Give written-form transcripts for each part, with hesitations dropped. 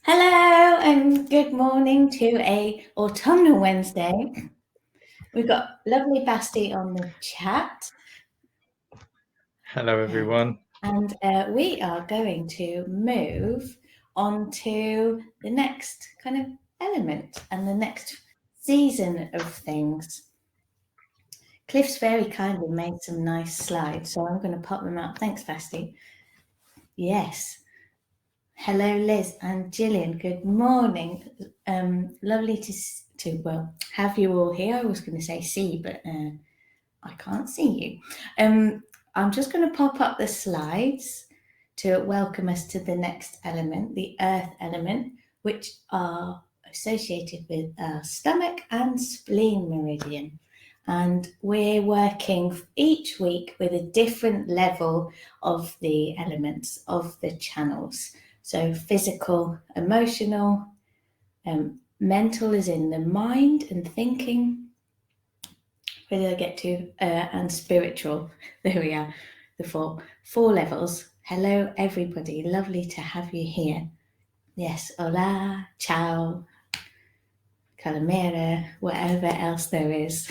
Hello and good morning to a autumnal Wednesday. We've got lovely Basti on the chat. Hello, everyone. And we are going to move on to the next kind of element and the next season of things. Cliff's very kindly made some nice slides, so I'm going to pop them out. Thanks, Basti. Yes. Hello, Liz and Gillian. Good morning. Lovely to have you all here. I was going to say see, but I can't see you. I'm just going to pop up the slides to welcome us to the next element, the earth element, which are associated with our stomach and spleen meridian. And we're working each week with a different level of the elements of the channels. So physical, emotional, mental is in the mind and thinking. Where did I get to? And spiritual. There we are. The four levels. Hello, everybody. Lovely to have you here. Yes, hola, ciao, calamera, whatever else there is.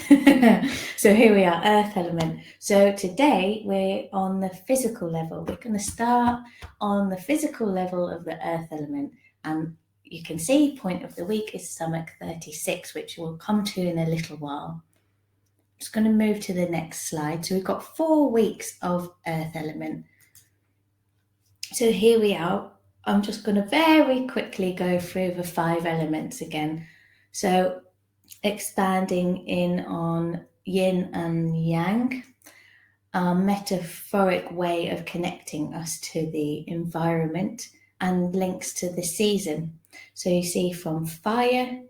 So here we are, earth element. So today we're on the physical level. We're going to start on the physical level of the earth element. And you can see point of the week is stomach 36, which we'll come to in a little while. I'm just going to move to the next slide. So we've got 4 weeks of earth element. So here we are. I'm just going to very quickly go through the 5 elements again. So expanding in on yin and yang, our metaphoric way of connecting us to the environment and links to the season. So you see from fire,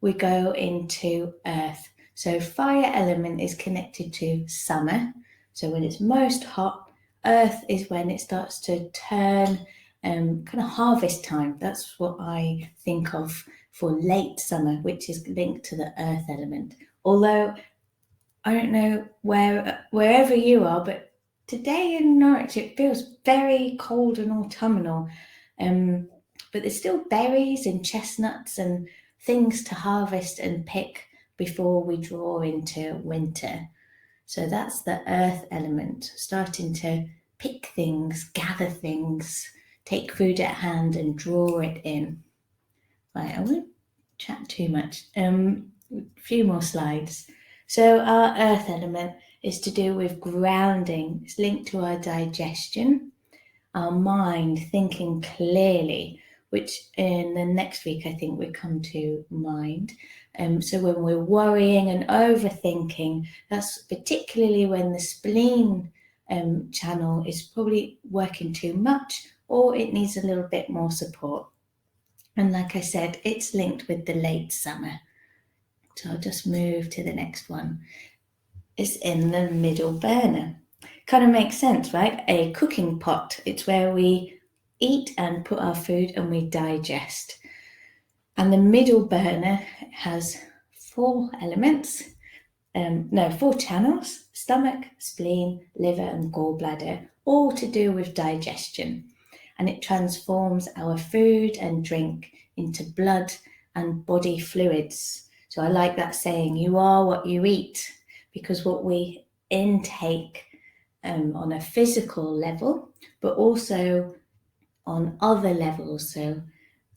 we go into earth. So fire element is connected to summer. So when it's most hot, earth is when it starts to turn kind of harvest time. That's what I think of for late summer, which is linked to the earth element. Although I don't know wherever you are, but today in Norwich it feels very cold and autumnal. But there's still berries and chestnuts and things to harvest and pick before we draw into winter. So that's the earth element, starting to pick things, gather things, take food at hand and draw it in. Right, I won't chat too much. A few more slides. So our earth element is to do with grounding. It's linked to our digestion, our mind, thinking clearly, which in the next week I think we come to mind. So when we're worrying and overthinking, that's particularly when the spleen channel is probably working too much or it needs a little bit more support. And like I said, it's linked with the late summer. So I'll just move to the next one. It's in the middle burner. Kind of makes sense, right? A cooking pot. It's where we eat and put our food and we digest. And the middle burner has 4 elements. 4 channels: stomach, spleen, liver, and gallbladder, all to do with digestion. And it transforms our food and drink into blood and body fluids. So I like that saying, you are what you eat, because what we intake on a physical level, but also on other levels. So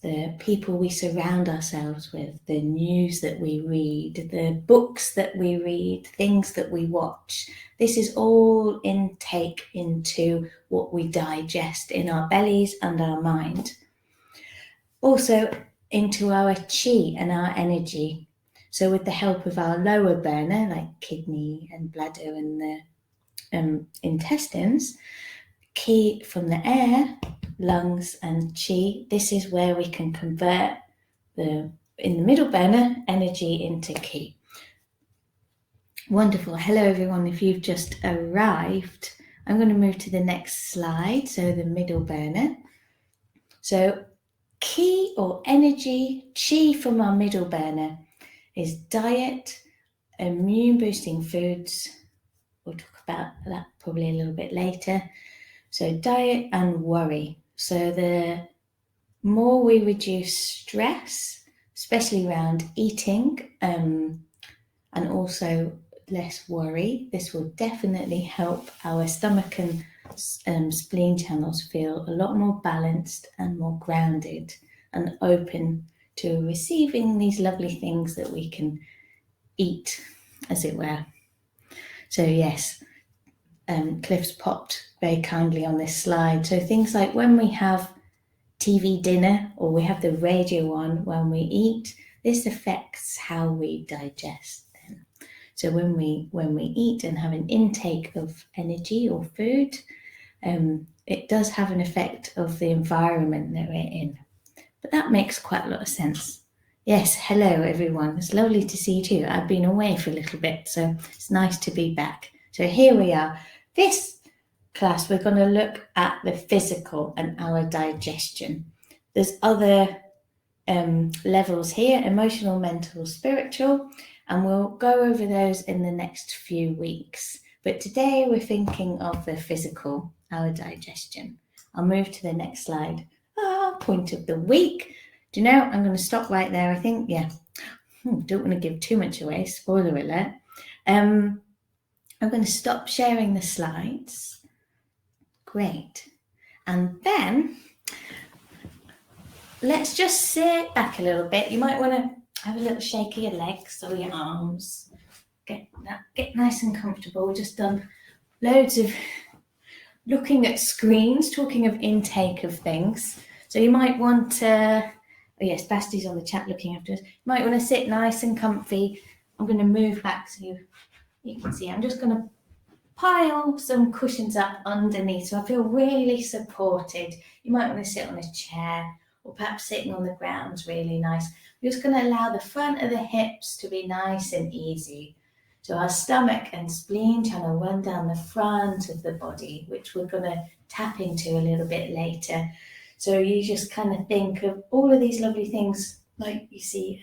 the people we surround ourselves with, the news that we read, the books that we read, things that we watch. This is all intake into what we digest in our bellies and our mind. Also into our qi and our energy. So with the help of our lower burner, like kidney and bladder and the intestines, qi from the air, lungs and qi, this is where we can convert in the middle burner energy into qi. Wonderful. Hello everyone. If you've just arrived, I'm going to move to the next slide. So the middle burner. So qi or energy, qi from our middle burner is diet, immune boosting foods. We'll talk about that probably a little bit later. So diet and worry. So the more we reduce stress, especially around eating, and also less worry, this will definitely help our stomach and spleen channels feel a lot more balanced and more grounded and open to receiving these lovely things that we can eat, as it were. So yes, Cliff's popped very kindly on this slide. So things like when we have TV dinner or we have the radio on when we eat, this affects how we digest then. So when we eat and have an intake of energy or food, it does have an effect of the environment that we're in. But that makes quite a lot of sense. Yes, hello everyone. It's lovely to see you too. I've been away for a little bit, so it's nice to be back. So here we are. This class, we're going to look at the physical and our digestion. There's other levels here, emotional, mental, spiritual, and we'll go over those in the next few weeks. But today we're thinking of the physical, our digestion. I'll move to the next slide. Point of the week. Do you know, I'm going to stop right there, I think. Yeah. Don't want to give too much away. Spoiler alert. I'm going to stop sharing the slides. Great. And then let's just sit back a little bit. You might want to have a little shake of your legs or your arms. Get nice and comfortable. We've just done loads of looking at screens, talking of intake of things. So you might want to, oh yes, Basti's on the chat looking after us. You might want to sit nice and comfy. I'm going to move back so you can see. I'm just going to pile some cushions up underneath so I feel really supported. You might want to sit on a chair or perhaps sitting on the ground's really nice. We're just going to allow the front of the hips to be nice and easy. So our stomach and spleen channel run down the front of the body, which we're going to tap into a little bit later. So you just kind of think of all of these lovely things, like you see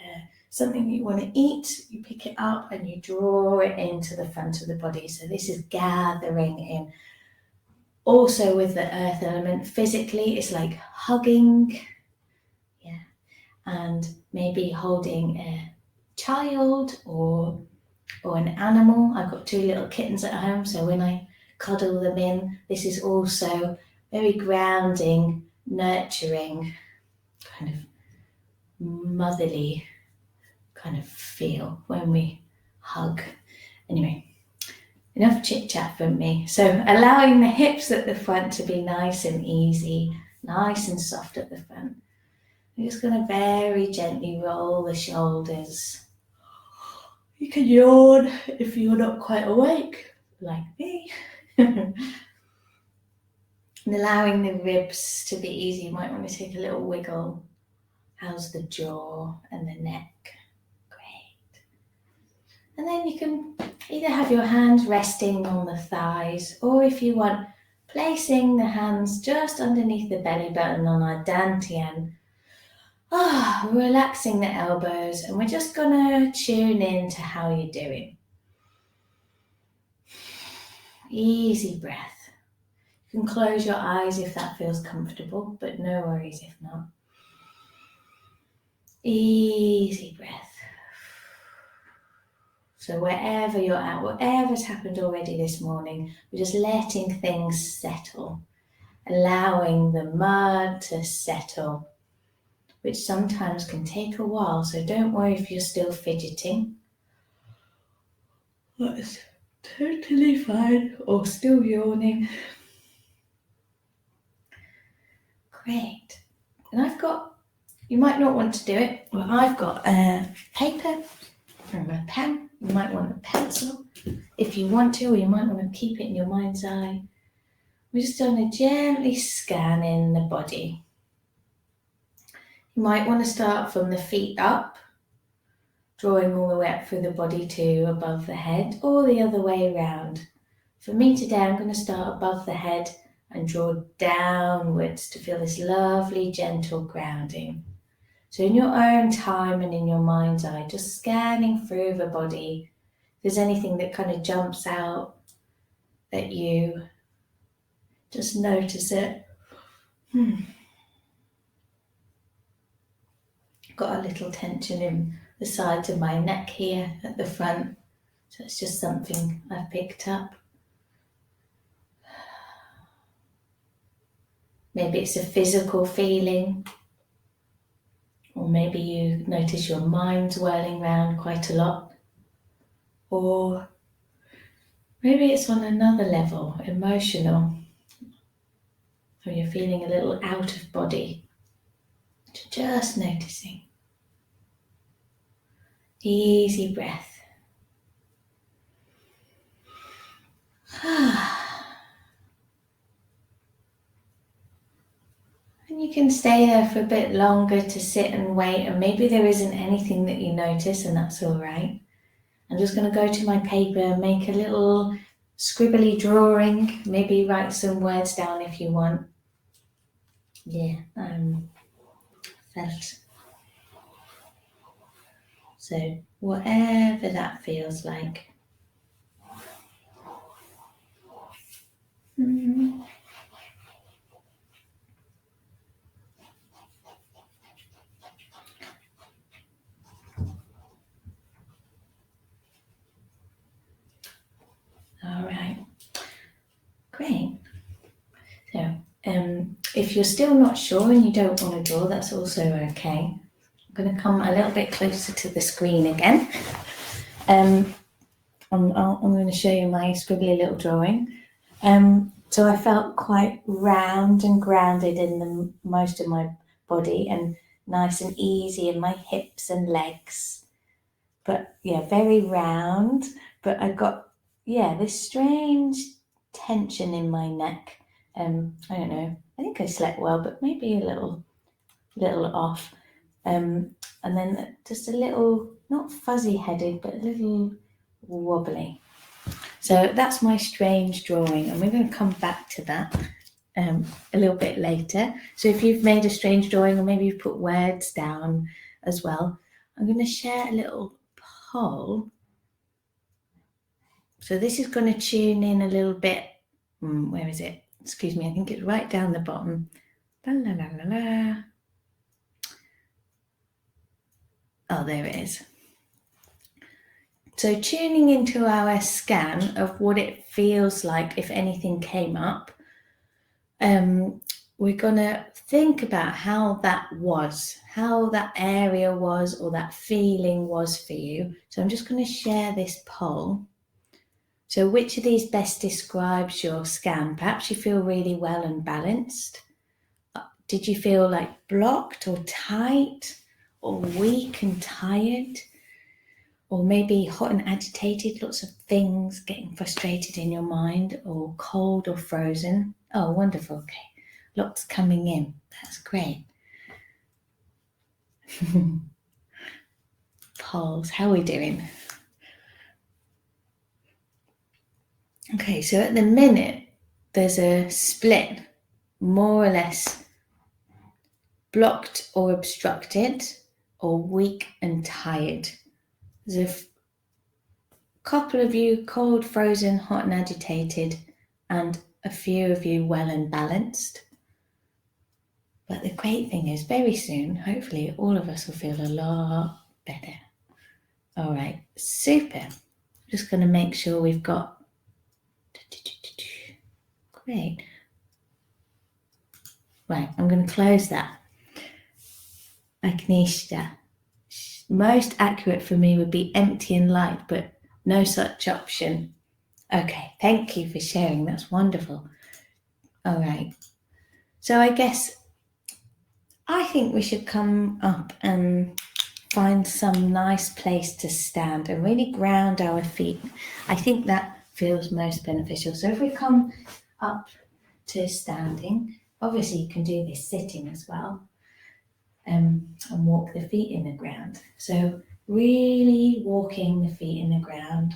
something you want to eat, you pick it up and you draw it into the front of the body. So this is gathering in. Also with the earth element, physically, it's like hugging, and maybe holding a child or an animal. I've got 2 little kittens at home, so when I cuddle them in, this is also very grounding, nurturing, kind of motherly kind of feel when we hug. Anyway, enough chit chat from me. So allowing the hips at the front to be nice and easy, nice and soft at the front. I'm just going to very gently roll the shoulders. You can yawn if you're not quite awake, like me. And allowing the ribs to be easy. You might want to take a little wiggle. How's the jaw and the neck? Great. And then you can either have your hands resting on the thighs, or if you want, placing the hands just underneath the belly button on our dantian. Relaxing the elbows, and we're just gonna tune in to how you're doing. Easy breath. You can close your eyes if that feels comfortable, but no worries if not. Easy breath. So wherever you're at, whatever's happened already this morning, we're just letting things settle, allowing the mud to settle, which sometimes can take a while, so don't worry if you're still fidgeting. That's totally fine, or still yawning. Great. And you might not want to do it, but I've got a paper and a pen. You might want a pencil if you want to, or you might want to keep it in your mind's eye. We're just going to gently scan in the body. You might want to start from the feet up, drawing all the way up through the body to above the head, or the other way around. For me today, I'm going to start above the head and draw downwards to feel this lovely, gentle grounding. So in your own time and in your mind's eye, just scanning through the body. If there's anything that kind of jumps out at you, just notice it. Got a little tension in the sides of my neck here at the front. So it's just something I've picked up. Maybe it's a physical feeling, or maybe you notice your mind's whirling around quite a lot, or maybe it's on another level, emotional, or you're feeling a little out of body. Just noticing. Easy breath. And you can stay there for a bit longer to sit and wait, and maybe there isn't anything that you notice, and that's all right. I'm just going to go to my paper, make a little scribbly drawing, maybe write some words down if you want. Yeah, felt. So whatever that feels like. All right, great. So if you're still not sure and you don't want to draw, that's also okay. I'm going to come a little bit closer to the screen again. I'm going to show you my scribbly little drawing. So I felt quite round and grounded in most of my body, and nice and easy in my hips and legs. But yeah, very round. But I got, this strange tension in my neck. I don't know. I think I slept well, but maybe a little off. And then just a little, not fuzzy headed, but a little wobbly. So that's my strange drawing, and we're going to come back to that a little bit later. So if you've made a strange drawing, or maybe you've put words down as well, I'm going to share a little poll. So this is going to tune in a little bit. Where is it? Excuse me, I think it's right down the bottom. La, la, la, la, la. Oh, there it is. So tuning into our scan of what it feels like if anything came up, we're going to think about how that area was, or that feeling was for you. So I'm just going to share this poll. So which of these best describes your scan? Perhaps you feel really well and balanced. Did you feel like blocked or tight, or weak and tired? Or maybe hot and agitated, lots of things getting frustrated in your mind, or cold or frozen? Oh, wonderful. Okay. Lots coming in. That's great. Polls. How are we doing? Okay, so at the minute, there's a split, more or less blocked or obstructed, or weak and tired. There's a couple of you cold, frozen, hot and agitated, and a few of you well and balanced. But the great thing is, very soon, hopefully, all of us will feel a lot better. All right, super. Just going to make sure we've got... Great. Right, I'm going to close that. Agnishtha. Most accurate for me would be empty and light, but no such option. Okay, thank you for sharing. That's wonderful. All right. So I think we should come up and find some nice place to stand and really ground our feet. I think that feels most beneficial. So if we come up to standing, obviously you can do this sitting as well, and walk the feet in the ground. So really walking the feet in the ground.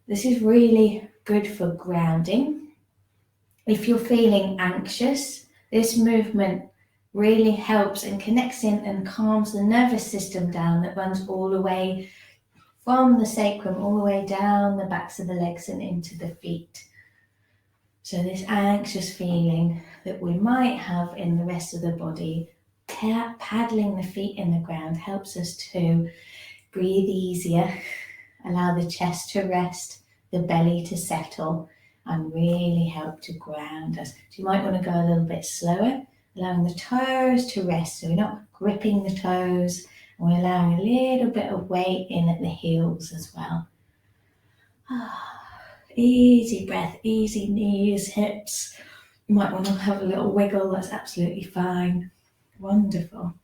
This is really good for grounding. If you're feeling anxious, this movement really helps and connects in and calms the nervous system down, that runs all the way from the sacrum all the way down the backs of the legs and into the feet. So this anxious feeling that we might have in the rest of the body paddling the feet in the ground helps us to breathe easier, allow the chest to rest, the belly to settle, and really help to ground us. So you might want to go a little bit slower, allowing the toes to rest. So we're not gripping the toes, and we're allowing a little bit of weight in at the heels as well. Easy breath, easy knees, hips. You might want to have a little wiggle, that's absolutely fine. Wonderful.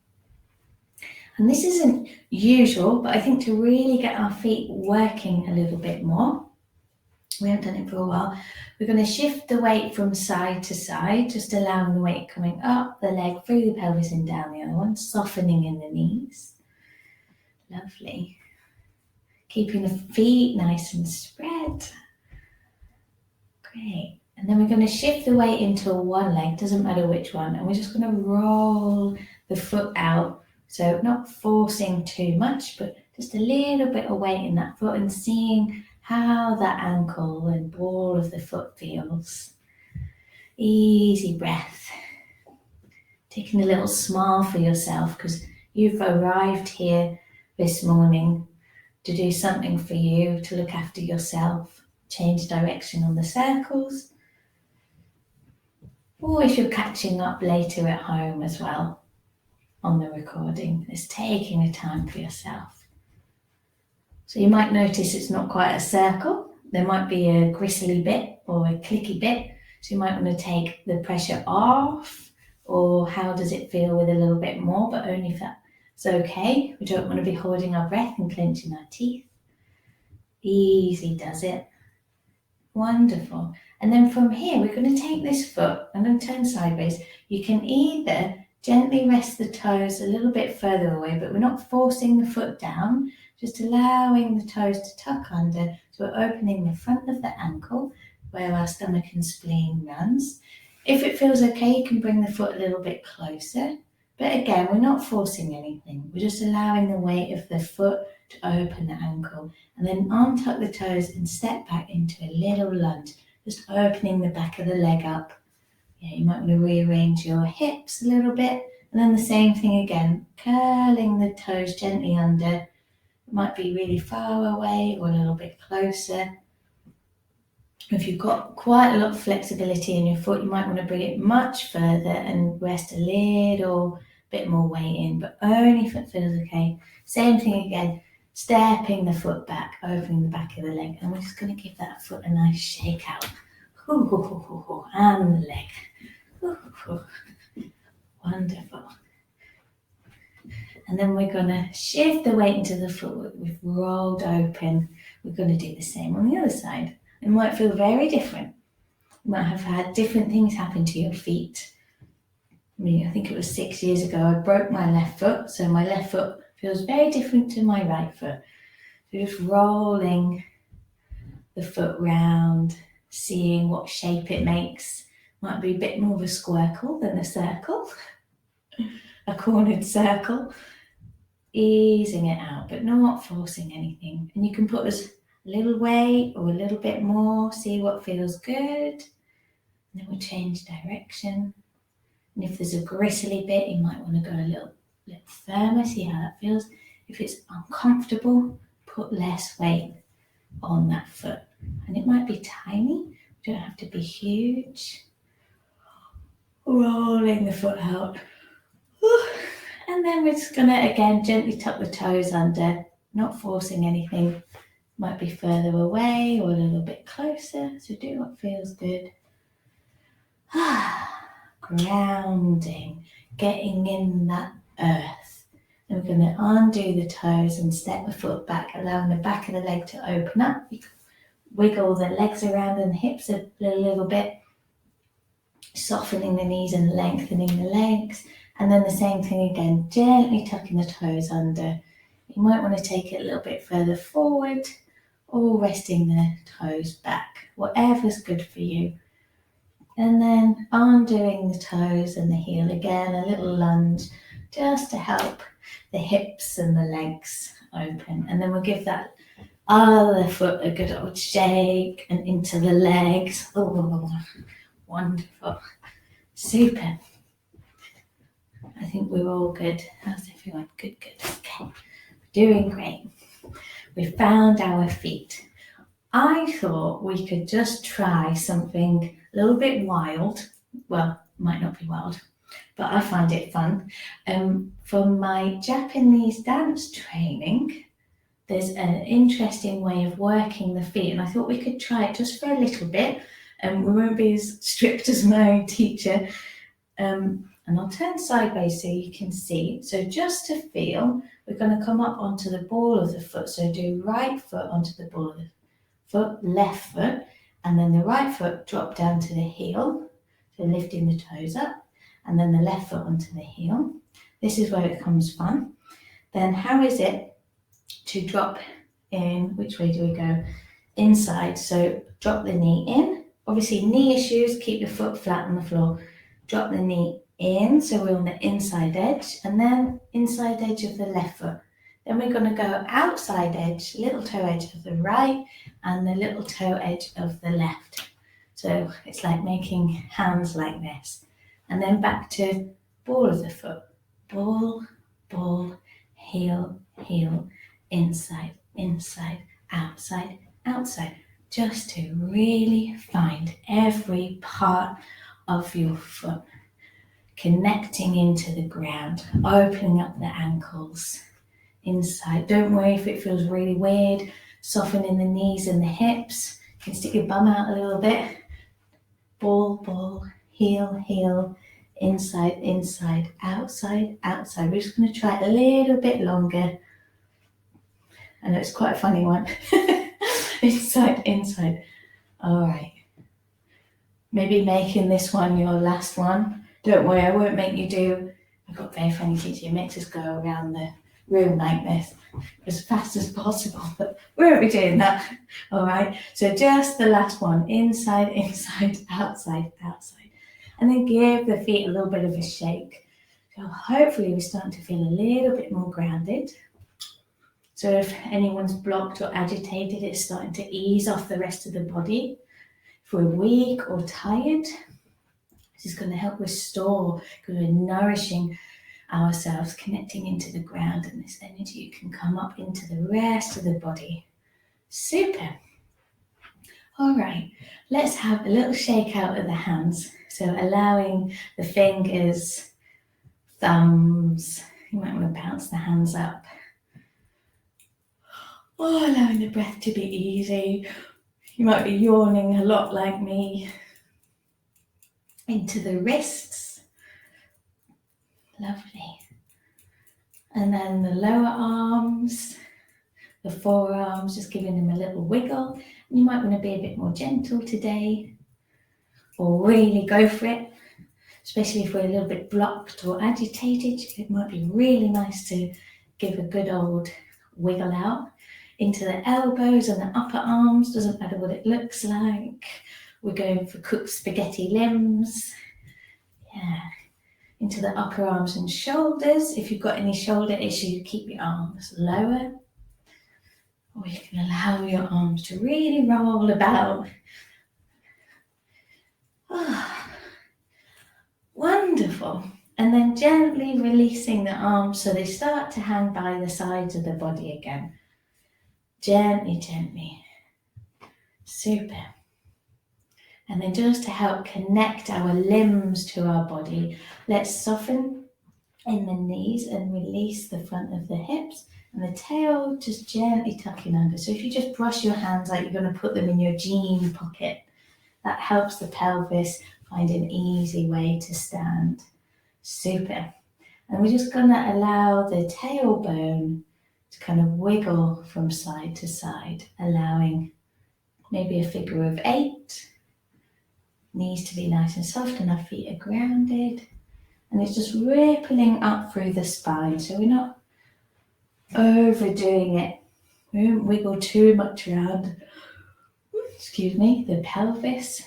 And this isn't usual, but I think to really get our feet working a little bit more, we haven't done it for a while, we're going to shift the weight from side to side, just allowing the weight coming up the leg, through the pelvis and down the other one, softening in the knees. Lovely. Keeping the feet nice and spread. Great. And then we're going to shift the weight into one leg, doesn't matter which one, and we're just going to roll the foot out. So not forcing too much, but just a little bit of weight in that foot and seeing how that ankle and ball of the foot feels. Easy breath. Taking a little smile for yourself because you've arrived here this morning to do something for you, to look after yourself, change direction on the circles. Or if you're catching up later at home as well on the recording, it's taking a time for yourself. So you might notice it's not quite a circle. There might be a gristly bit or a clicky bit. So you might want to take the pressure off, or how does it feel with a little bit more, but only if that's okay. We don't want to be holding our breath and clenching our teeth. Easy does it. Wonderful. And then from here, we're going to take this foot, I'm going to turn sideways. You can either gently rest the toes a little bit further away, but we're not forcing the foot down, just allowing the toes to tuck under. So we're opening the front of the ankle where our stomach and spleen runs. If it feels okay, you can bring the foot a little bit closer. But again, we're not forcing anything. We're just allowing the weight of the foot to open the ankle. And then untuck the toes and step back into a little lunge, just opening the back of the leg up. Yeah, you might want to rearrange your hips a little bit. And then the same thing again, curling the toes gently under. It might be really far away or a little bit closer. If you've got quite a lot of flexibility in your foot, you might want to bring it much further and rest a little bit more weight in, but only if it feels okay. Same thing again, stepping the foot back, opening the back of the leg, and we're just going to give that foot a nice shake out. And the leg. Wonderful. And then we're going to shift the weight into the foot we've rolled open. We're going to do the same on the other side. It might feel very different. You might have had different things happen to your feet. I think it was 6 years ago, I broke my left foot, so my left foot feels very different to my right foot. So just rolling the foot round, seeing what shape it makes. Might be a bit more of a squircle than a circle, a cornered circle. Easing it out, but not forcing anything. And you can put as little weight or a little bit more, see what feels good. And then we'll change direction. And if there's a gristly bit, you might want to go a little firmer, see how that feels. If it's uncomfortable, put less weight on that foot. And it might be tiny, you don't have to be huge. Rolling the foot out. And then we're just going to, again, gently tuck the toes under, not forcing anything. Might be further away or a little bit closer, so do what feels good. Grounding, getting in that earth. Then we're going to undo the toes and step the foot back, allowing the back of the leg to open up. You can wiggle the legs around and the hips a little bit, softening the knees and lengthening the legs. And then the same thing again, gently tucking the toes under. You might want to take it a little bit further forward or resting the toes back, whatever's good for you. And then undoing the toes and the heel again, a little lunge just to help the hips and the legs open. And then we'll give that other foot a good old shake and into the legs. Oh, wonderful. Super. I think we're all good. How's everyone? Good, good. Okay. Doing great. We found our feet. I thought we could just try something a little bit wild. Well, might not be wild, but I find it fun. From my Japanese dance training, there's an interesting way of working the feet, and I thought we could try it just for a little bit. We won't be as strict as my teacher. And I'll turn sideways so you can see. So just to feel, we're going to come up onto the ball of the foot. So do right foot onto the ball of the foot, left foot, and then the right foot drop down to the heel. So lifting the toes up, and then the left foot onto the heel. This is where it becomes fun. Then how is it to drop in? Which way do we go? Inside. So drop the knee in. Obviously knee issues, keep your foot flat on the floor. Drop the knee in, so we're on the inside edge, and then inside edge of the left foot. Then we're going to go outside edge, little toe edge of the right, and the little toe edge of the left. So it's like making hands like this. And then back to ball of the foot. Ball, ball, heel, heel, inside, inside, outside, outside. Just to really find every part of your foot, connecting into the ground, opening up the ankles, inside. Don't worry if it feels really weird, softening the knees and the hips. You can stick your bum out a little bit. Ball, ball, heel, heel, inside, inside, outside, outside. We're just going to try it a little bit longer. I know it's quite a funny one. Inside, inside. All right. Maybe making this one your last one. Don't worry, I won't make you do, I've got a very funny teacher who makes us go around the room like this as fast as possible, but we won't be doing that. All right, so just the last one, inside, inside, outside, outside. And then give the feet a little bit of a shake. So hopefully we're starting to feel a little bit more grounded. So if anyone's blocked or agitated, it's starting to ease off the rest of the body. If we're weak or tired, this is going to help restore, because we're nourishing ourselves, connecting into the ground, and this energy can come up into the rest of the body. Super. All right, let's have a little shake out of the hands. So allowing the fingers, thumbs, you might want to bounce the hands up. Oh, allowing the breath to be easy. You might be yawning a lot like me. Into the wrists. Lovely. And then the lower arms, the forearms, just giving them a little wiggle. You might want to be a bit more gentle today, or really go for it, especially if we're a little bit blocked or agitated. It might be really nice to give a good old wiggle out into the elbows and the upper arms. Doesn't matter what it looks like. We're going for cooked spaghetti limbs. Yeah. Into the upper arms and shoulders. If you've got any shoulder issue, keep your arms lower. Or you can allow your arms to really roll about. Oh, wonderful. And then gently releasing the arms so they start to hang by the sides of the body again. Gently, gently. Super. And then just to help connect our limbs to our body, let's soften in the knees and release the front of the hips, and the tail just gently tucking under. So if you just brush your hands like you're going to put them in your jean pocket, that helps the pelvis find an easy way to stand. Super. And we're just going to allow the tailbone to kind of wiggle from side to side, allowing maybe a figure of 8. Knees to be nice and soft and our feet are grounded. And it's just rippling up through the spine. So we're not overdoing it. We won't wiggle too much around, the pelvis.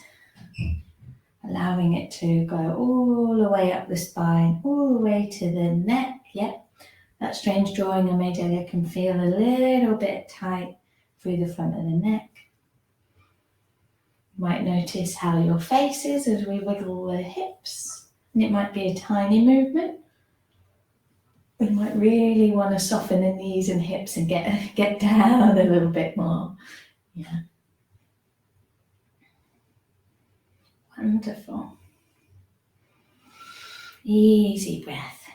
Allowing it to go all the way up the spine, all the way to the neck. Yep. That strange drawing I made earlier can feel a little bit tight through the front of the neck. You might notice how your face is as we wiggle the hips, and it might be a tiny movement, We might really want to soften the knees and hips and get down a little bit more. Yeah. Wonderful. Easy breath.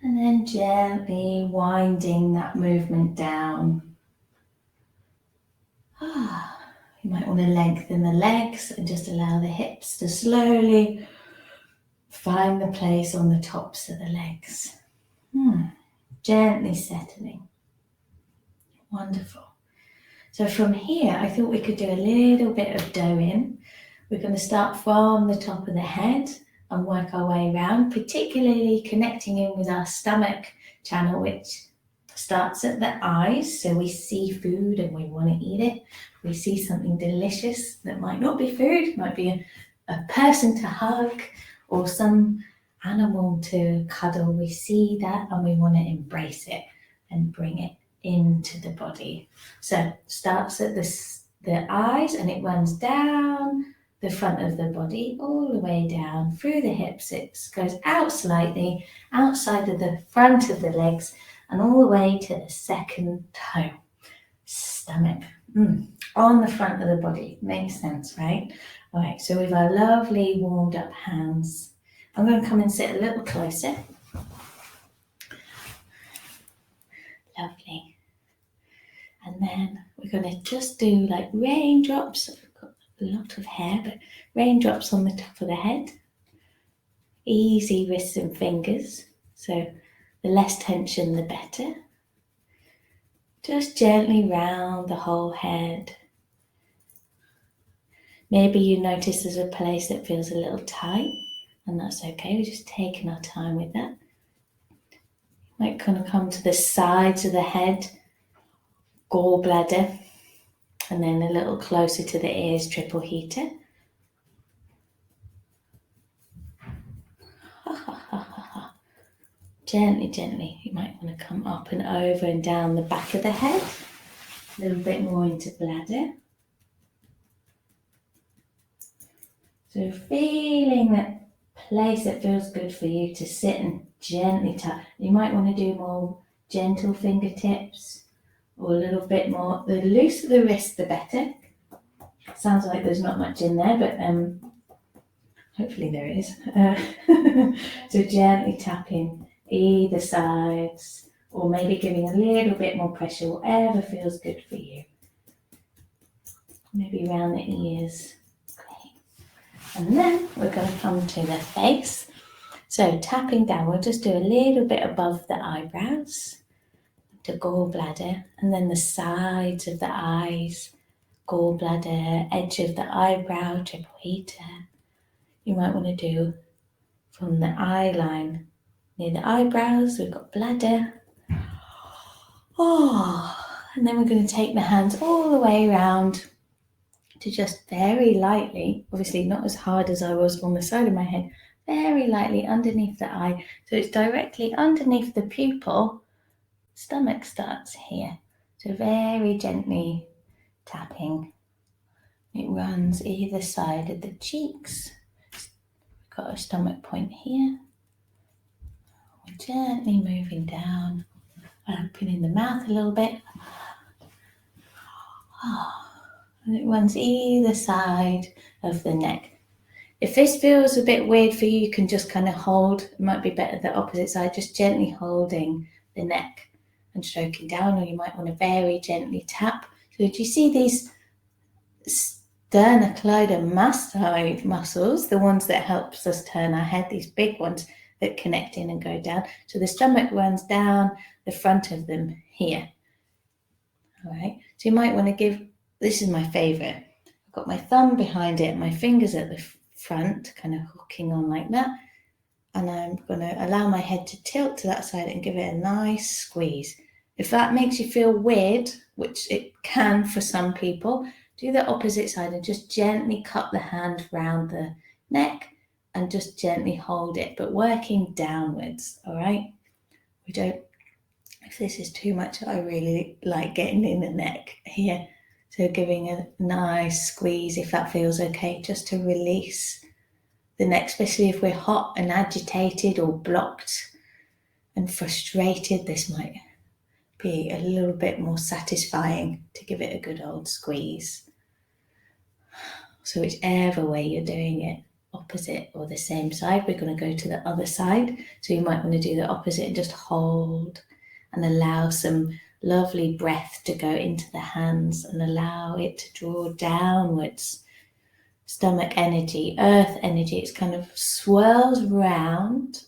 And then gently winding that movement down. You might want to lengthen the legs and just allow the hips to slowly find the place on the tops of the legs. Gently settling. Wonderful. So from here, I thought we could do a little bit of do-in. We're going to start from the top of the head and work our way around, particularly connecting in with our stomach channel, which starts at the eyes. So we see food and we want to eat it. We see something delicious that might not be food, might be a person to hug or some animal to cuddle. We see that and we want to embrace it and bring it into the body. So starts at the eyes and it runs down the front of the body, all the way down through the hips. It goes out slightly, outside of the front of the legs, and all the way to the second toe. Stomach. On the front of the body. Makes sense, right? All right, so with our lovely warmed up hands, I'm going to come and sit a little closer. Lovely. And then we're going to just do like raindrops. I've got a lot of hair, but raindrops on the top of the head. Easy wrists and fingers. So the less tension, the better. Just gently round the whole head. Maybe you notice there's a place that feels a little tight, and that's okay. We're just taking our time with that. You might kind of come to the sides of the head, gallbladder, and then a little closer to the ears, triple heater. Gently, gently. You might want to come up and over and down the back of the head, a little bit more into bladder. So feeling that place that feels good for you to sit and gently tap. You might want to do more gentle fingertips or a little bit more. The looser the wrist, the better. Sounds like there's not much in there, but hopefully there is. So gently tapping either sides, or maybe giving a little bit more pressure, whatever feels good for you. Maybe around the ears. Great. And then we're going to come to the face. So tapping down, we'll just do a little bit above the eyebrows to gallbladder, and then the sides of the eyes, gallbladder, edge of the eyebrow, triple heater. You might want to do from the eye line near the eyebrows, we've got bladder. And then we're going to take the hands all the way around to just very lightly, obviously not as hard as I was on the side of my head, very lightly underneath the eye. So it's directly underneath the pupil. Stomach starts here. So very gently tapping. It runs either side of the cheeks. We've got a stomach point here. We're gently moving down, opening the mouth a little bit. And it runs either side of the neck. If this feels a bit weird for you, you can just kind of hold. It might be better the opposite side, just gently holding the neck and stroking down, or you might want to very gently tap. So do you see these sternocleidomastoid muscles, the ones that helps us turn our head, these big ones that connect in and go down? So the stomach runs down the front of them here. All right, so you might want to give, this is my favorite. I've got my thumb behind it, my fingers at the front, kind of hooking on like that. And I'm going to allow my head to tilt to that side and give it a nice squeeze. If that makes you feel weird, which it can for some people, do the opposite side and just gently cup the hand round the neck and just gently hold it, but working downwards, all right? We don't, if this is too much, I really like getting in the neck here. So giving a nice squeeze, if that feels okay, just to release the neck, especially if we're hot and agitated or blocked and frustrated. This might be a little bit more satisfying to give it a good old squeeze. So whichever way you're doing it, opposite or the same side, we're going to go to the other side. So you might want to do the opposite and just hold and allow some lovely breath to go into the hands and allow it to draw downwards. Stomach energy, earth energy, it's kind of swirls round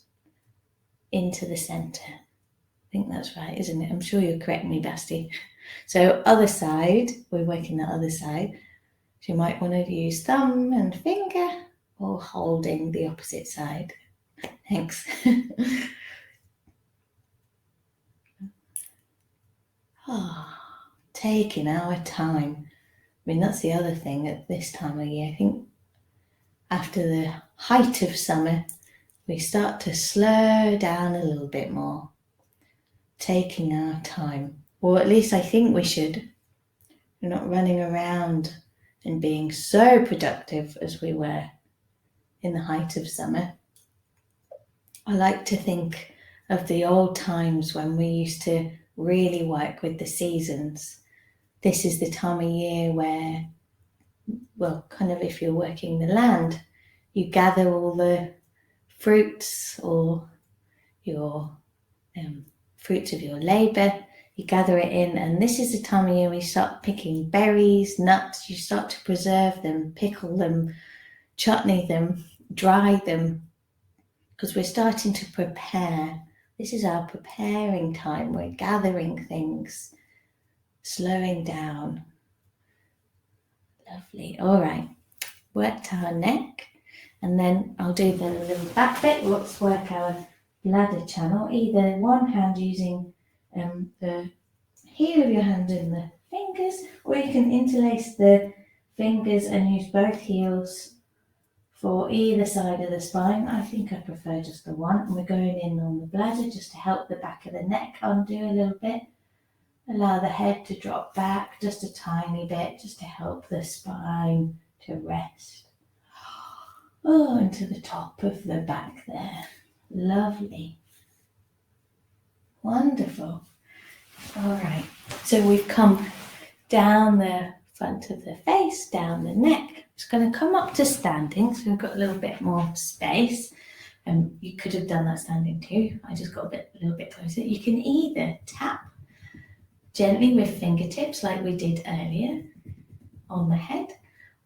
into the center. I think that's right, isn't it? I'm sure you'll correct me, Basti. So other side, we're working the other side. So you might want to use thumb and finger or holding the opposite side. Thanks. Taking our time. I mean, that's the other thing at this time of year. I think after the height of summer, we start to slow down a little bit more. Taking our time. Or at least I think we should. We're not running around and being so productive as we were in the height of summer. I like to think of the old times when we used to really work with the seasons. This is the time of year where, well, kind of if you're working the land, you gather all the fruits or your fruits of your labour, you gather it in, and this is the time of year we start picking berries, nuts, you start to preserve them, pickle them, chutney them, dry them, because we're starting to prepare. This is our preparing time. We're gathering things, slowing down. Lovely. All right. Worked our neck, and then I'll do the little back bit. Let's work our bladder channel. Either one hand using the heel of your hand and the fingers, or you can interlace the fingers and use both heels for either side of the spine. I think I prefer just the one. And we're going in on the bladder just to help the back of the neck undo a little bit. Allow the head to drop back just a tiny bit, just to help the spine to rest. Oh, into the top of the back there. Lovely. Wonderful. All right, so we've come down the front of the face, down the neck. It's going to come up to standing, so we've got a little bit more space. You could have done that standing too. I just got a little bit closer. You can either tap gently with fingertips like we did earlier on the head,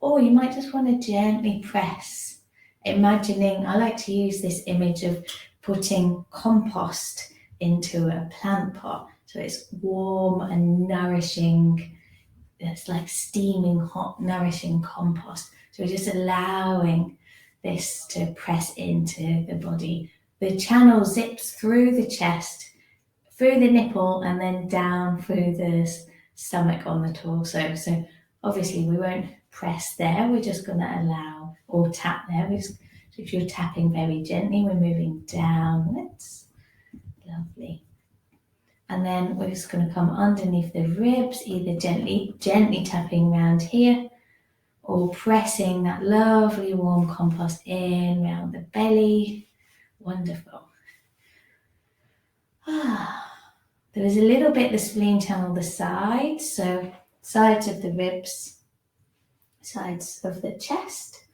or you might just want to gently press, imagining, I like to use this image of putting compost into a plant pot. So it's warm and nourishing. It's like steaming, hot, nourishing compost. So we're just allowing this to press into the body. The channel zips through the chest, through the nipple, and then down through the stomach on the torso. So obviously we won't press there. We're just going to allow, or tap there. So if you're tapping very gently, we're moving downwards. Lovely. And then we're just going to come underneath the ribs, either gently tapping around here, or pressing that lovely warm compost in around the belly. Wonderful. There is a little bit the spleen channel the sides, so sides of the ribs, sides of the chest.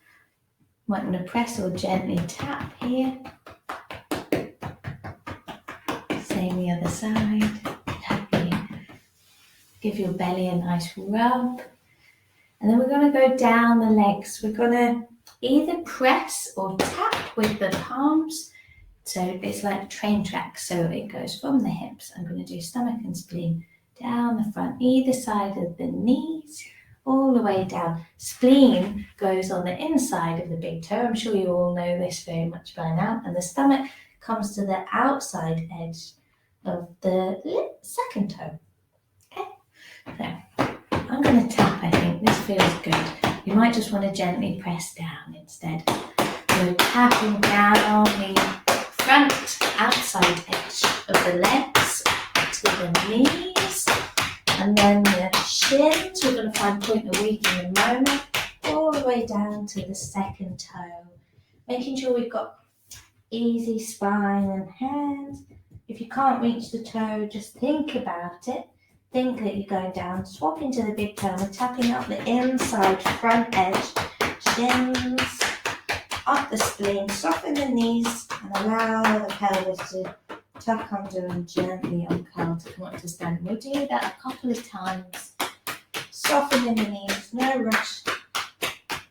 Might want to press or gently tap here. Same the other side. Lovely. Give your belly a nice rub. And then we're going to go down the legs. We're going to either press or tap with the palms. So it's like train tracks. So it goes from the hips. I'm going to do stomach and spleen down the front, either side of the knees, all the way down. Spleen goes on the inside of the big toe. I'm sure you all know this very much by now. And the stomach comes to the outside edge of the second toe. Okay, so I'm going to tap. I think this feels good. You might just want to gently press down instead. So tapping down the front outside edge of the legs to the knees, and then the shins. We're going to find point of week in a moment, all the way down to the second toe. making sure we've got easy spine and hands. If you can't reach the toe, just think about it. Think that you're going down, swap into the big toe, we're tapping up the inside front edge, shins, up the spleen, soften the knees and allow the pelvis to tuck under and gently uncurl to come up to stand. We'll do that a couple of times. Soften in the knees, no rush.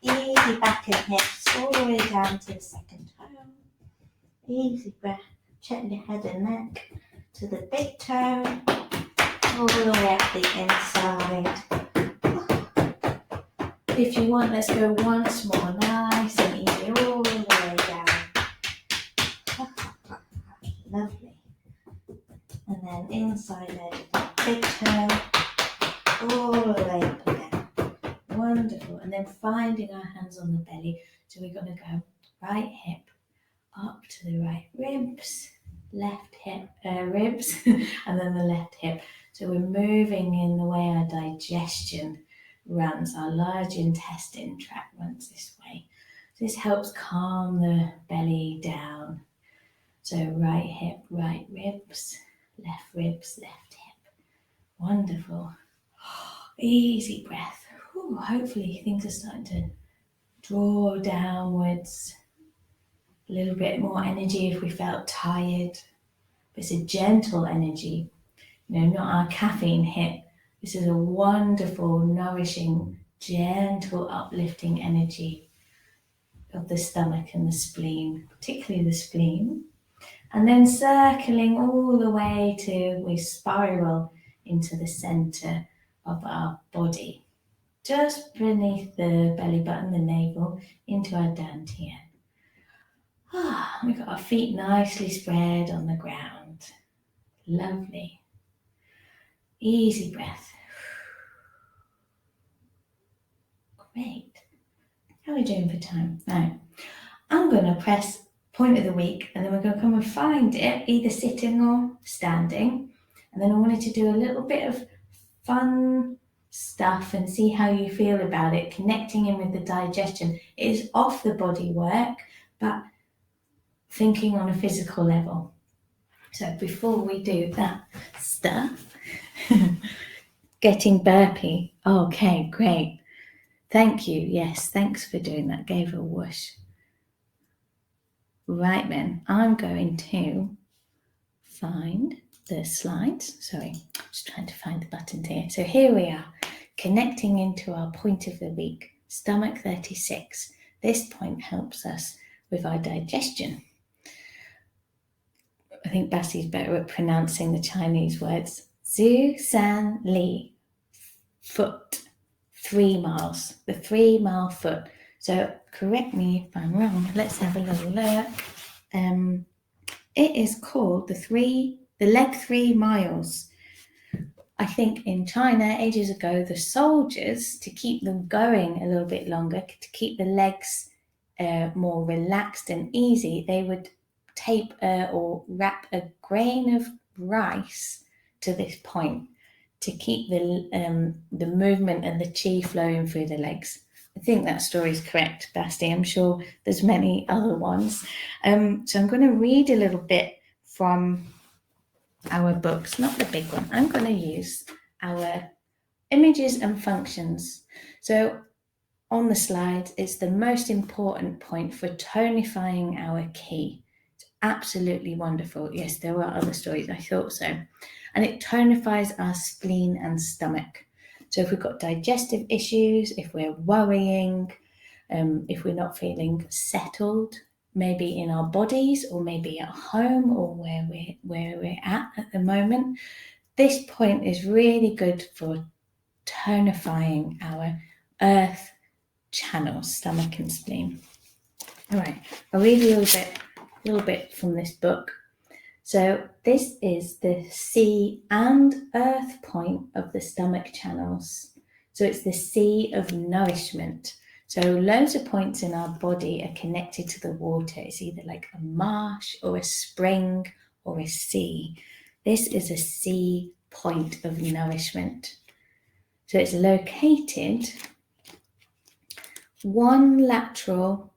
Easy back and hips all the way down to the second toe. Easy breath. Check your head and neck to the big toe. All the way up the inside. If you want, let's go once more. Nice and easy all the way down. Lovely. And then inside edge of the big toe. All the way up and down. Wonderful. And then finding our hands on the belly. So we're going to go right hip up to the right ribs, left hip, ribs, and then the left hip. So we're moving in the way our digestion runs, our large intestine tract runs this way. So this helps calm the belly down. So right hip, right ribs, left hip. Wonderful. Easy breath. Ooh, hopefully things are starting to draw downwards. A little bit more energy if we felt tired. It's a gentle energy, not our caffeine hit. This is a wonderful, nourishing, gentle, uplifting energy of the stomach and the spleen, particularly the spleen. And then circling all the way to, we spiral into the center of our body, just beneath the belly button, the navel, into our dantian. We've got our feet nicely spread on the ground. Lovely. Easy breath. Great. How are we doing for time? Now, I'm going to press point of the week and then we're going to come and find it, either sitting or standing. And then I wanted to do a little bit of fun stuff and see how you feel about it, connecting in with the digestion. It is off the body work, but thinking on a physical level. So before we do that stuff, getting burpee. Okay, great. Thank you. Yes, thanks for doing that. Gave a whoosh. Right then, I'm going to find the slides. Sorry, just trying to find the buttons here. So here we are, connecting into our point of the week, stomach 36. This point helps us with our digestion. I think Bassie's better at pronouncing the Chinese words. Zhu San Li, foot, 3 miles, the 3 mile foot. So correct me if I'm wrong. Let's have a little look. It is called the leg 3 miles. I think in China, ages ago, the soldiers, to keep them going a little bit longer, to keep the legs more relaxed and easy, they would tape or wrap a grain of rice to this point to keep the movement and the qi flowing through the legs. I think that story is correct, Basti. I'm sure there's many other ones. So I'm going to read a little bit from our books, not the big one. I'm going to use our images and functions. So on the slide, it's the most important point for tonifying our qi. Absolutely wonderful. Yes, there were other stories, I thought so. And it tonifies our spleen and stomach. So if we've got digestive issues, if we're worrying, if we're not feeling settled, maybe in our bodies or maybe at home or where we're at the moment, this point is really good for tonifying our earth channels, stomach and spleen. All right, I'll read a little bit from this book. So this is the sea and earth point of the stomach channels. So it's the sea of nourishment. So loads of points in our body are connected to the water. It's either like a marsh or a spring or a sea. This is a sea point of nourishment. So it's located one lateral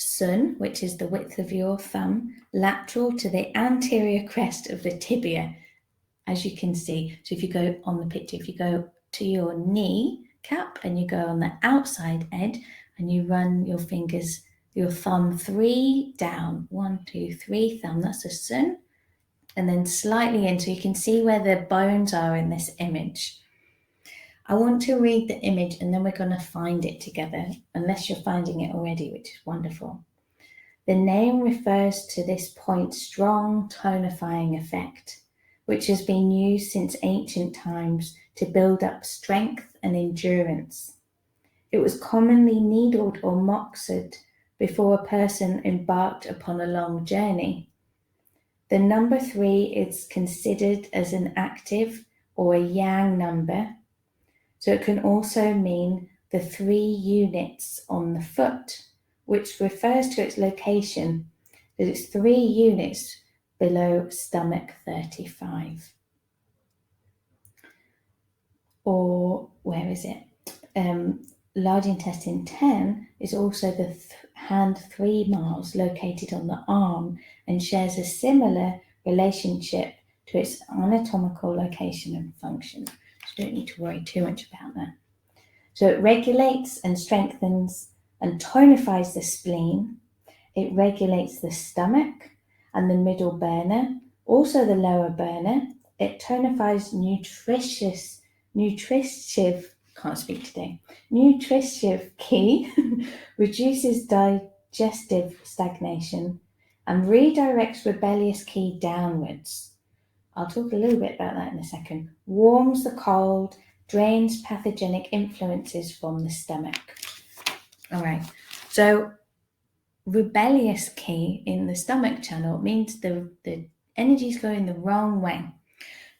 sun, which is the width of your thumb, lateral to the anterior crest of the tibia, as you can see. So if you go on the picture, if you go to your knee cap and you go on the outside edge and you run your fingers, your thumb 3 down, 1, 2, 3 thumb, that's the sun, and then slightly in, so you can see where the bones are in this image. I want to read the image and then we're going to find it together, unless you're finding it already, which is wonderful. The name refers to this point's strong tonifying effect, which has been used since ancient times to build up strength and endurance. It was commonly needled or moxed before a person embarked upon a long journey. The number 3 is considered as an active or a yang number, so it can also mean the 3 units on the foot, which refers to its location, that it's 3 units below stomach 35. Or where is it? Large intestine 10 is also the hand 3 miles located on the arm and shares a similar relationship to its anatomical location and function. So you don't need to worry too much about that. So it regulates and strengthens and tonifies the spleen. It regulates the stomach and the middle burner, also the lower burner. It tonifies nutritive Qi, reduces digestive stagnation, and redirects rebellious Qi downwards. I'll talk a little bit about that in a second. Warms the cold, drains pathogenic influences from the stomach. All right, so rebellious Qi in the stomach channel means the energy is going the wrong way.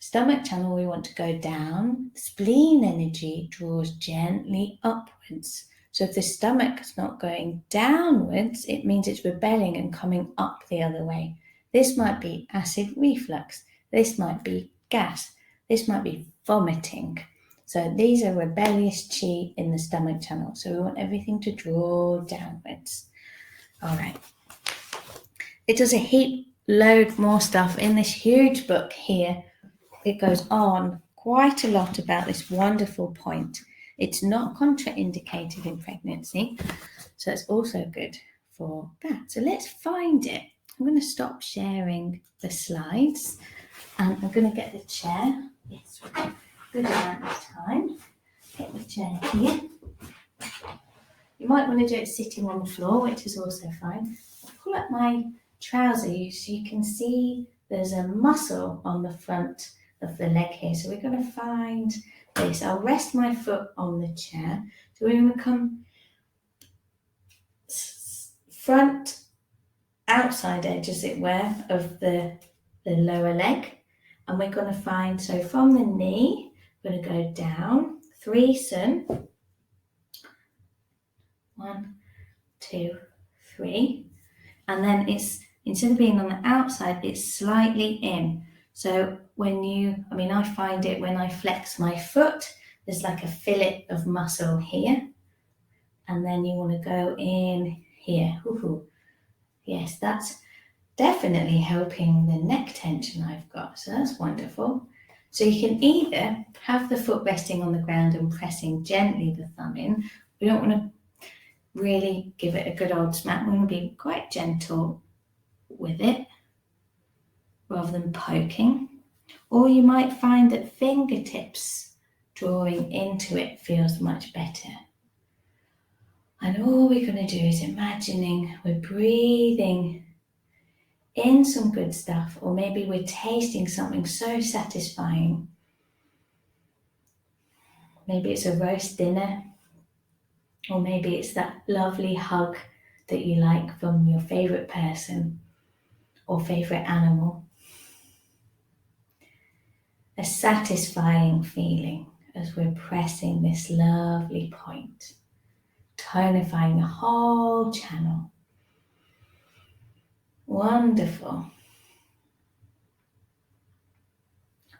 Stomach channel, we want to go down. Spleen energy draws gently upwards. So if the stomach is not going downwards, it means it's rebelling and coming up the other way. This might be acid reflux. This might be gas. This might be vomiting. So these are rebellious Qi in the stomach channel. So we want everything to draw downwards. All right. It does a heap load more stuff in this huge book here. It goes on quite a lot about this wonderful point. It's not contraindicated in pregnancy, so it's also good for that. So let's find it. I'm going to stop sharing the slides and I'm going to get the chair. Yes, good amount of time. Get the chair here. You might want to do it sitting on the floor, which is also fine. I'll pull up my trousers so you can see there's a muscle on the front of the leg here. So we're going to find this. I'll rest my foot on the chair. So we're going to come front, outside edge, as it were, of the lower leg. And we're going to find, so from the knee, we're going to go down, 3 sun. 1, 2, 3. And then it's, instead of being on the outside, it's slightly in. So I find it when I flex my foot, there's like a fillet of muscle here. And then you want to go in here. Ooh. Yes, that's definitely helping the neck tension I've got. So that's wonderful. So you can either have the foot resting on the ground and pressing gently the thumb in. We don't want to really give it a good old smack. We want to be quite gentle with it rather than poking. Or you might find that fingertips drawing into it feels much better. And all we're going to do is imagining we're breathing in some good stuff, or maybe we're tasting something so satisfying. Maybe it's a roast dinner, or maybe it's that lovely hug that you like from your favorite person or favorite animal. A satisfying feeling as we're pressing this lovely point, tonifying the whole channel. Wonderful.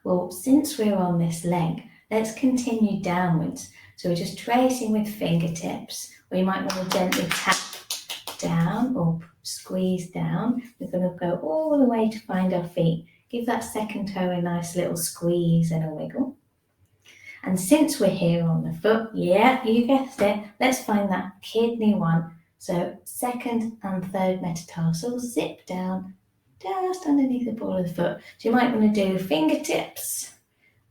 Well, since we're on this leg, let's continue downwards. So we're just tracing with fingertips, or you might want to gently down or squeeze down. We're going to go all the way to find our feet. Give that second toe a nice little squeeze and a wiggle. And since we're here on the foot, yeah, you guessed it, let's find that kidney one. So second and third metatarsals zip down just underneath the ball of the foot. So you might want to do fingertips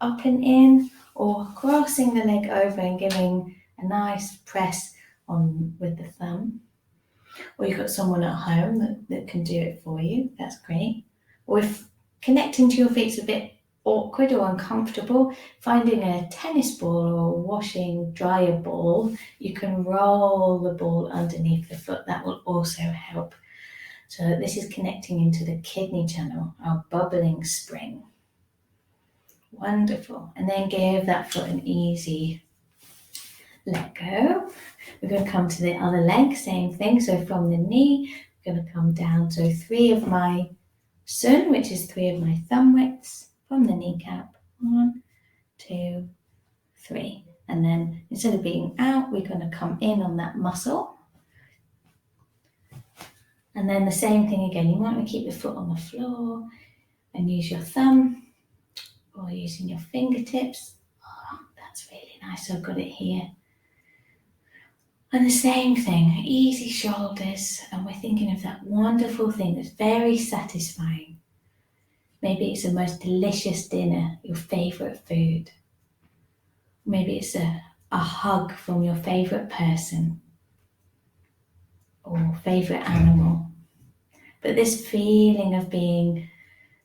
up and in, or crossing the leg over and giving a nice press on with the thumb. Or you've got someone at home that can do it for you, that's great. Or if connecting to your feet is a bit awkward or uncomfortable, finding a tennis ball or a washing dryer ball, you can roll the ball underneath the foot. That will also help. So this is connecting into the kidney channel, our bubbling spring. Wonderful. And then give that foot an easy let go. We're going to come to the other leg, same thing. So from the knee, we're going to come down. So 3 of my sun, which is 3 of my thumb widths from the kneecap. 1, 2, 3. And then instead of being out, we're going to come in on that muscle. And then the same thing again. You might want to keep your foot on the floor and use your thumb or using your fingertips. Oh, that's really nice. So I've got it here. And the same thing, easy shoulders. And we're thinking of that wonderful thing that's very satisfying. Maybe it's the most delicious dinner, your favourite food. Maybe it's a hug from your favourite person or favourite animal. But this feeling of being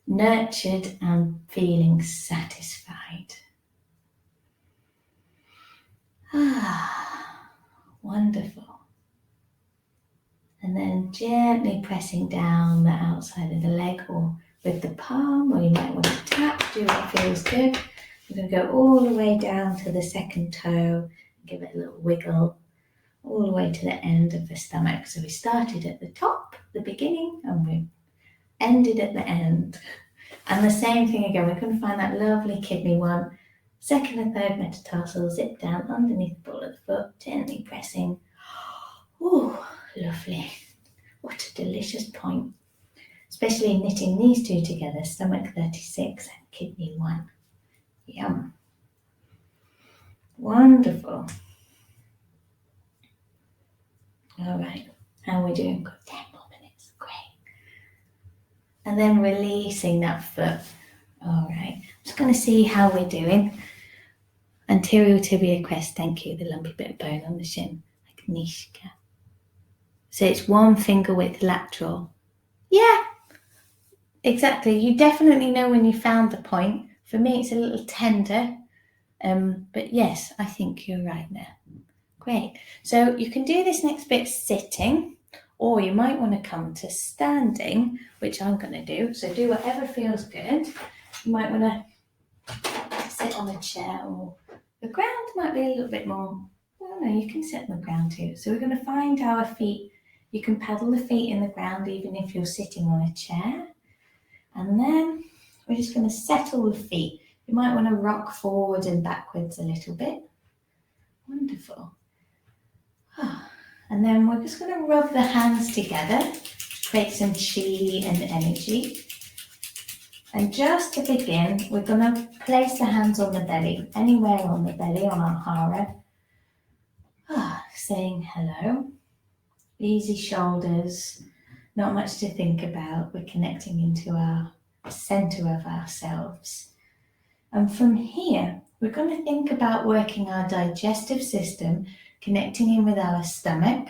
nurtured and feeling satisfied. Ah, wonderful. And then gently pressing down the outside of the leg or with the palm, or you might want to tap, do what feels good. We're going to go all the way down to the second toe, give it a little wiggle, all the way to the end of the stomach. So we started at the top, the beginning, and we ended at the end. And the same thing again, we're going to find that lovely kidney one. Second and third metatarsal, zip down underneath the ball of the foot, gently pressing. Oh, lovely. What a delicious point. Especially knitting these two together, stomach 36 and kidney 1. Yum. Wonderful. All right, how are we doing? Got 10 more minutes, great. And then releasing that foot. All right, just going to see how we're doing. Anterior tibia crest, thank you, the lumpy bit of bone on the shin, like Nishka. So it's 1 finger width lateral. Yeah, exactly. You definitely know when you found the point. For me, it's a little tender, but yes, I think you're right there. Great. So you can do this next bit sitting, or you might want to come to standing, which I'm going to do. So do whatever feels good. You might want to sit on a chair, or the ground might be a little bit more. Well, no, you can sit on the ground too. So we're going to find our feet. You can paddle the feet in the ground even if you're sitting on a chair. And then we're just going to settle the feet. You might want to rock forward and backwards a little bit. Wonderful. And then we're just going to rub the hands together to create some Qi and energy. And just to begin, we're going to place the hands on the belly, anywhere on the belly, on our hara. Saying hello. Easy shoulders, not much to think about. We're connecting into our center of ourselves. And from here, we're going to think about working our digestive system, connecting in with our stomach,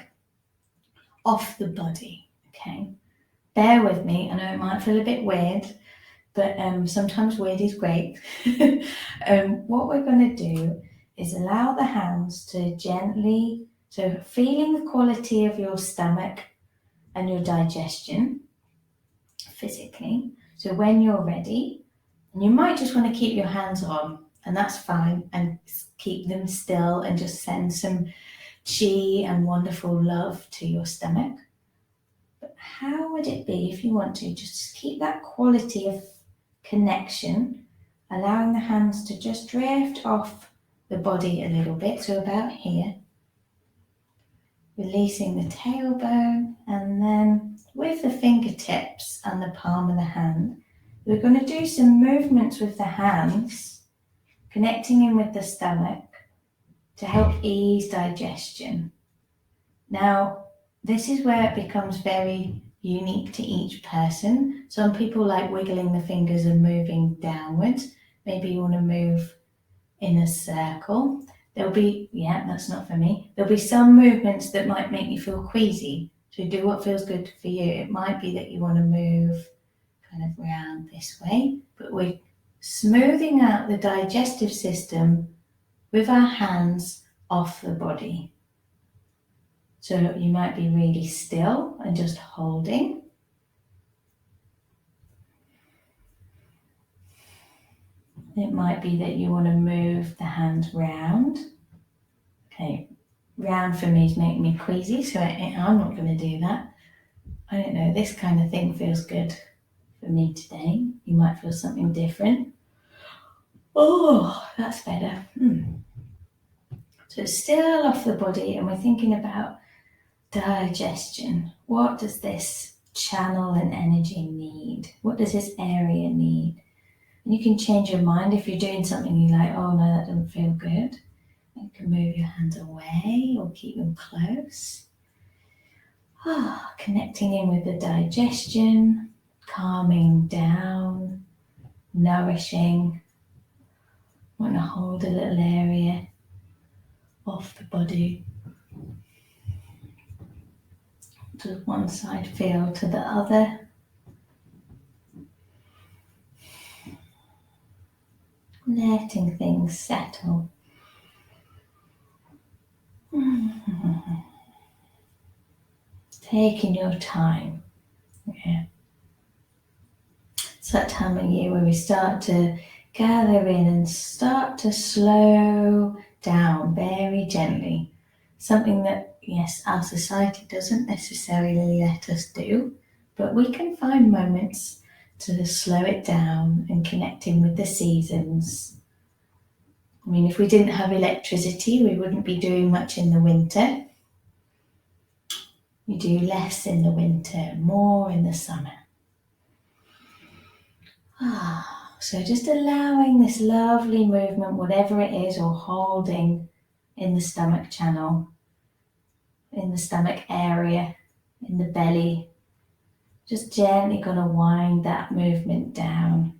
off the body, okay? Bear with me, I know it might feel a bit weird, but sometimes weird is great. What we're going to do is allow the hands to gently, so feeling the quality of your stomach and your digestion physically. So when you're ready, and you might just want to keep your hands on, and that's fine, and keep them still and just send some Qi and wonderful love to your stomach. But how would it be if you want to just keep that quality of connection, allowing the hands to just drift off the body a little bit, so about here. releasing the tailbone, and then with the fingertips and the palm of the hand, we're going to do some movements with the hands, connecting in with the stomach to help ease digestion. Now, this is where it becomes very unique to each person. Some people like wiggling the fingers and moving downwards. Maybe you want to move in a circle. There'll be, that's not for me. There'll be some movements that might make you feel queasy. So do what feels good for you. It might be that you want to move kind of round this way, but we're smoothing out the digestive system with our hands off the body. So you might be really still and just holding. It might be that you want to move the hands round. Okay, round for me is making me queasy, so I'm not going to do that. I don't know, this kind of thing feels good for me today. You might feel something different. Oh, that's better. So it's still off the body, and we're thinking about digestion. What does this channel and energy need? What does this area need? And you can change your mind if you're doing something you're like, oh no, that doesn't feel good. You can move your hands away or keep them close. Connecting in with the digestion, calming down, nourishing. Want to hold a little area off the body. To one side feel to the other. Letting things settle. Taking your time. It's that time of year where we start to gather in and start to slow down very gently. Something that, yes, our society doesn't necessarily let us do, but we can find moments to slow it down and connect in with the seasons. I mean, if we didn't have electricity, we wouldn't be doing much in the winter. We do less in the winter, more in the summer. So just allowing this lovely movement, whatever it is, or holding in the stomach channel, in the stomach area, in the belly. Just gently going to wind that movement down.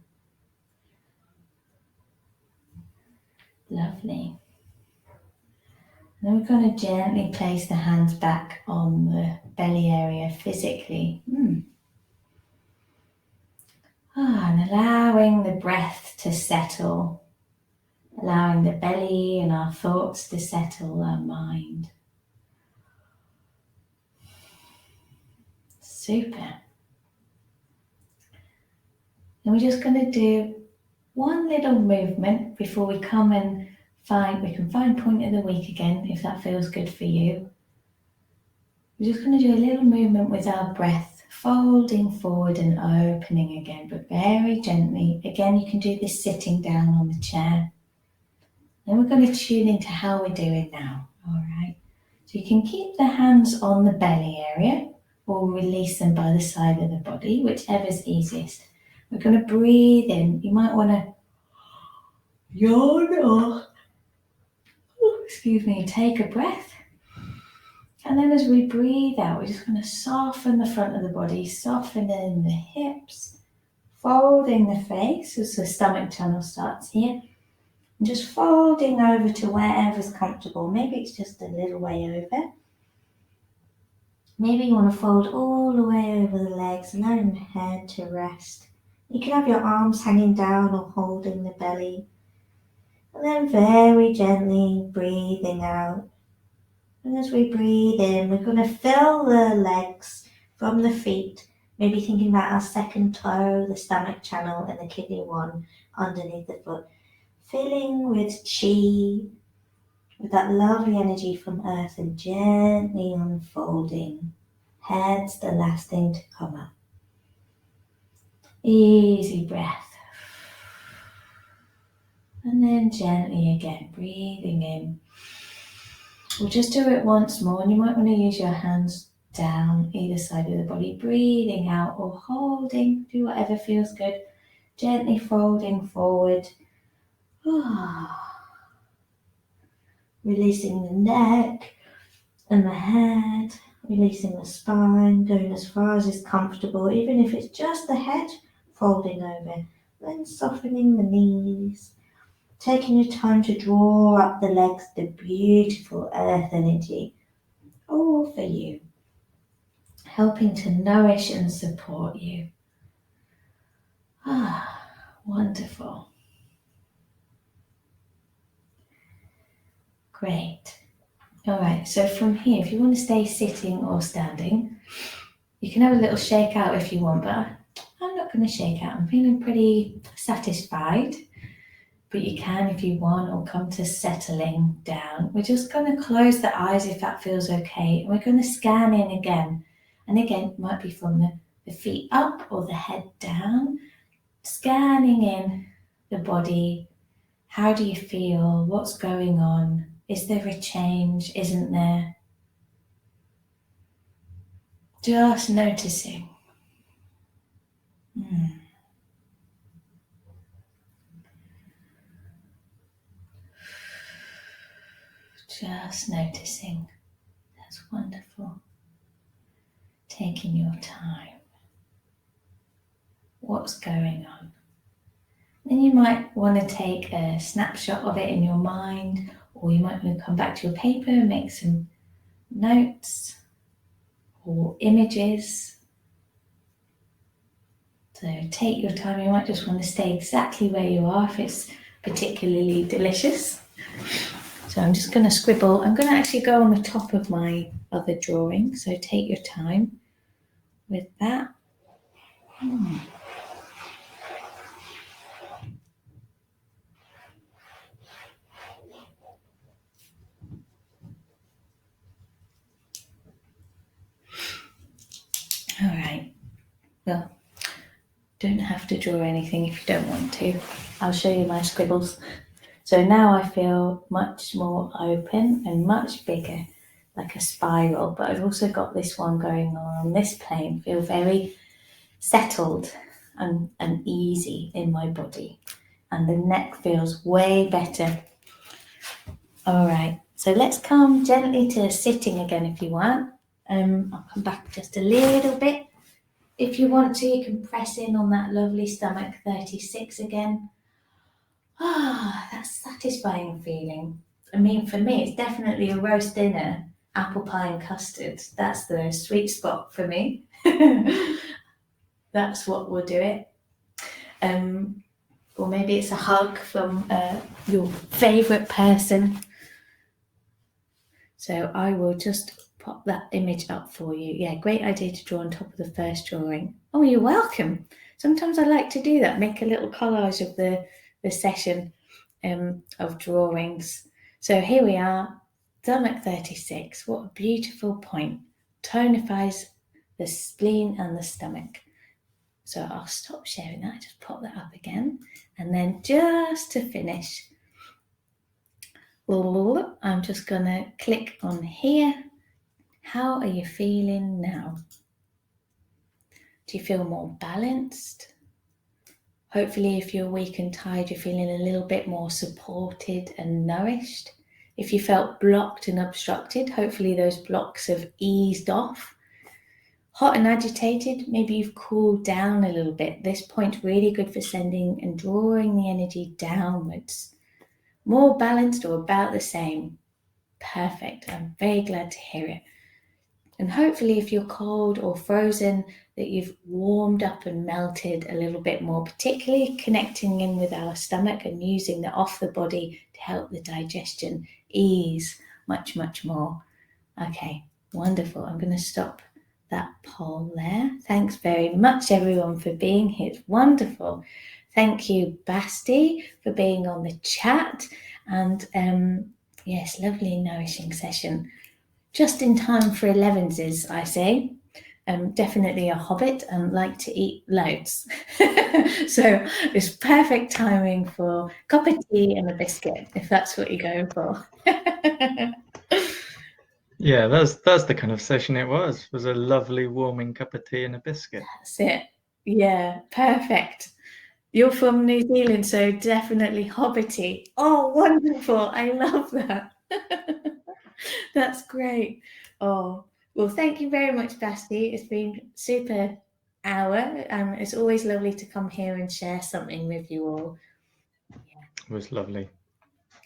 Lovely. And then we're going to gently place the hands back on the belly area physically. And allowing the breath to settle, allowing the belly and our thoughts to settle, our mind. Super. And we're just going to do one little movement before we come and we can find point of the week again, if that feels good for you. We're just going to do a little movement with our breath, folding forward and opening again, but very gently. Again, you can do this sitting down on the chair. Then we're going to tune into how we're doing now, all right? So you can keep the hands on the belly area or release them by the side of the body, whichever's easiest. We're going to breathe in. You might want to yawn or, take a breath. And then as we breathe out, we're just going to soften the front of the body, softening the hips, folding the face as the stomach channel starts here. And just folding over to wherever's comfortable. Maybe it's just a little way over. Maybe you want to fold all the way over the legs, allowing the head to rest. You can have your arms hanging down or holding the belly. And then very gently breathing out. And as we breathe in, we're going to fill the legs from the feet, maybe thinking about our second toe, the stomach channel, and the kidney one underneath the foot. Filling with Qi, with that lovely energy from earth, and gently unfolding. Head's the last thing to come up. Easy breath. And then gently again, breathing in. We'll just do it once more, and you might want to use your hands down either side of the body, breathing out or holding, do whatever feels good, gently folding forward. Releasing the neck and the head, releasing the spine, going as far as is comfortable, even if it's just the head, folding over, then softening the knees, taking your time to draw up the legs, the beautiful earth energy, all for you, helping to nourish and support you. Wonderful. Great. All right, so from here, if you want to stay sitting or standing, you can have a little shake out if you want, but I'm not going to shake out. I'm feeling pretty satisfied, but you can if you want, or come to settling down. We're just going to close the eyes if that feels okay, and we're going to scan in again. And again, it might be from the feet up or the head down, scanning in the body. How do you feel? What's going on? Is there a change? Isn't there? Just noticing. Just noticing. That's wonderful. Taking your time. What's going on? Then you might want to take a snapshot of it in your mind, or you might want to come back to your paper and make some notes or images. So take your time. You might just want to stay exactly where you are if it's particularly delicious. So I'm just going to scribble. I'm going to actually go on the top of my other drawing. So take your time with that. All right. Well, don't have to draw anything if you don't want to. I'll show you my scribbles. So now I feel much more open and much bigger, like a spiral, but I've also got this one going on this plane. Feel very settled and easy in my body, and the neck feels way better. All right, so let's come gently to sitting again if you want. I'll come back just a little bit. If you want to, you can press in on that lovely stomach 36 again. That satisfying feeling. I mean, for me, it's definitely a roast dinner, apple pie and custard. That's the sweet spot for me. That's what will do it. Or maybe it's a hug from your favourite person. So I will just pop that image up for you. Yeah, great idea to draw on top of the first drawing. Oh, you're welcome. Sometimes I like to do that, make a little collage of the session of drawings. So here we are, stomach 36. What a beautiful point. Tonifies the spleen and the stomach. So I'll stop sharing that, just pop that up again. And then just to finish, I'm just going to click on here. How are you feeling now? Do you feel more balanced? Hopefully, if you're weak and tired, you're feeling a little bit more supported and nourished. If you felt blocked and obstructed, hopefully those blocks have eased off. Hot and agitated, maybe you've cooled down a little bit. This point's really good for sending and drawing the energy downwards. More balanced or about the same. Perfect. I'm very glad to hear it. And hopefully if you're cold or frozen, that you've warmed up and melted a little bit more, particularly connecting in with our stomach and using the off the body to help the digestion ease much, much more. Okay, wonderful. I'm going to stop that poll there. Thanks very much everyone for being here. It's wonderful. Thank you, Basti, for being on the chat. And yes, lovely nourishing session. Just in time for 11s, I say. Definitely a hobbit and like to eat loads. So it's perfect timing for a cup of tea and a biscuit, if that's what you're going for. Yeah, that's the kind of session it was. It was a lovely warming cup of tea and a biscuit. That's it. Yeah, perfect. You're from New Zealand, so definitely hobbity. Oh, wonderful. I love that. That's great. Oh, well, thank you very much, Basti. It's been super hour. It's always lovely to come here and share something with you all. It was lovely.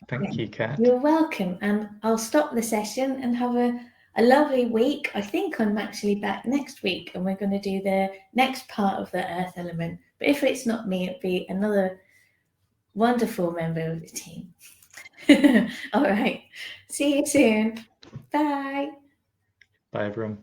Thank Great. you, Kat. You're welcome. And I'll stop the session and have a lovely week. I think I'm actually back next week and we're going to do the next part of the earth element. But if it's not me, it'll be another wonderful member of the team. All right. See you soon. Bye. Bye, everyone.